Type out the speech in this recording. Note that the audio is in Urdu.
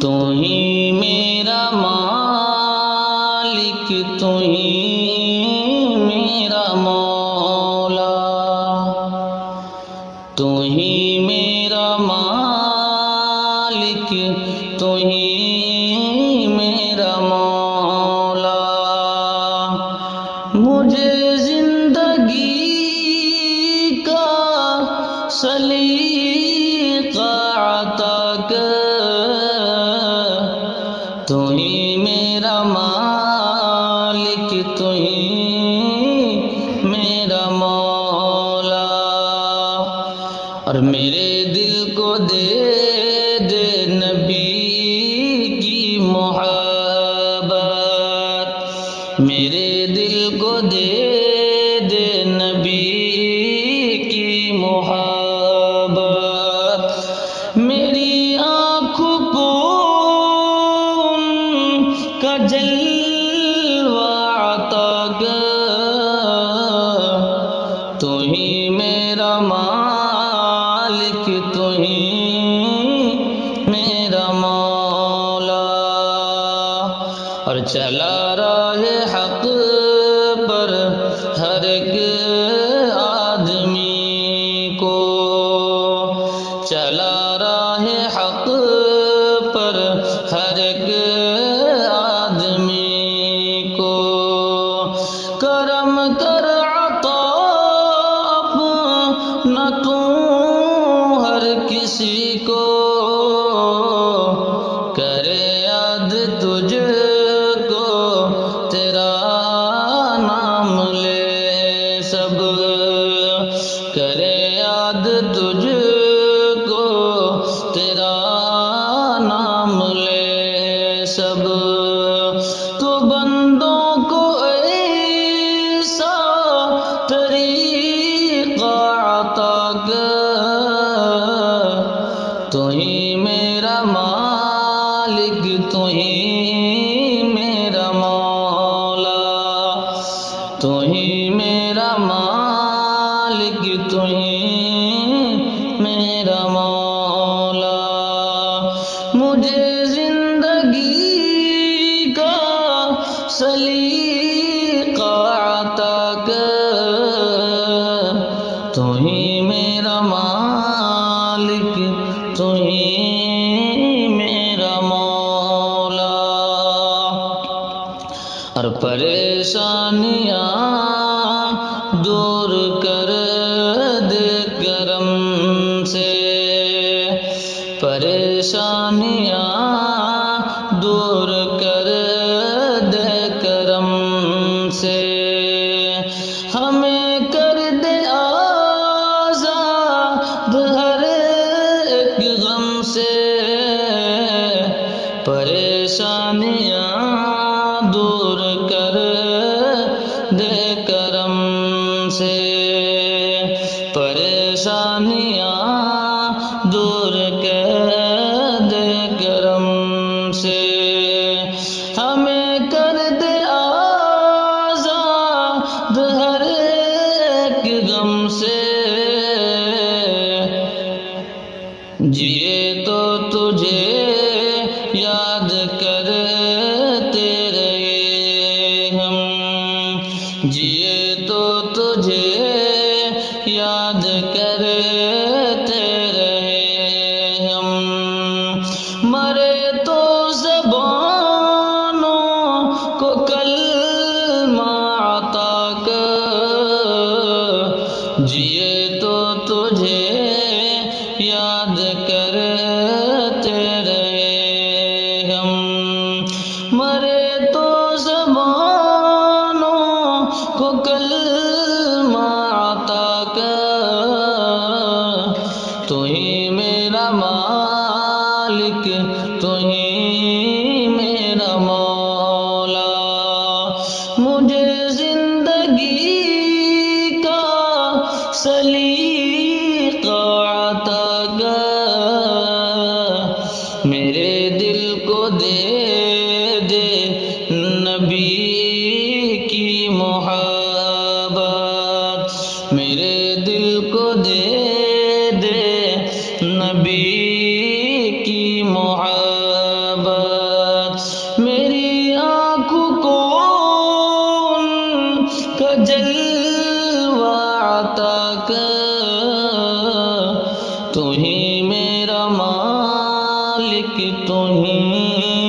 تو ہی میرا مالک، تو ہی میرا مولا، تو ہی میرا مالک، تو ہی میرا مولا۔ مجھے زندگی کا سلیقہ عطا کر، تو ہی میرا مالک، تو ہی میرا مولا۔ اور میرے دل کو دے دے نبی کی محبت، میرے دل کو دے دے نبی کی محبت، میری آنکھوں کو ان کا جلوہ عطا کر، تو ہی میرا مالک، تو ہی میرا مولا۔ اور چلا راہ حق پر ہر ایک آدمی کو، چلا راہ حق پر ہر ایک آدمی کو، کرم کر عطا اپنا تو ہر کسی کو، کرے یاد تجھ کو تیرا نام لے سب، کرے یاد تجھ کو تیرا نام لے سب، تو بندوں کو ایسا طریقہ عطا کر، تو ہی میرا مالک، تو ہی میرا مولا، تو ہی میرا مالک، تو ہی میرا مولا۔ مجھے زندگی کا سلیقہ عطا کر، تو ہی میرا مالک، تو ہی میرا مولا۔ اور پریشانیاں دور کر دے کرم سے، پریشانیاں دور کر دے کرم سے، ہمیں کر دے آزاد ہر ایک غم سے، پریشانیاں دور کر دے کرم سے، پریشانیاں دور کر دے کرم سے، ہمیں کر دے آزاد ہر ایک غم سے، جیے تو تجھے یاد کرتے رہے ہم، جیے تو تجھے یاد کرتے رہے ہم، مرے تو زبانوں کو کلمہ عطا کر، جیے تو تجھے یاد کرتے رہے ہم، مرے تو زبانوں کو کلمہ عطا کر، تو ہی میرا مالک، تو ہی میرا مولا۔ مجھے زندگی کا سلیقہ عطا کر، میرے دل کو دے دے نبی کی محبت، میرے دل کو دے دے نبی کی محبت۔ کہ تمہیں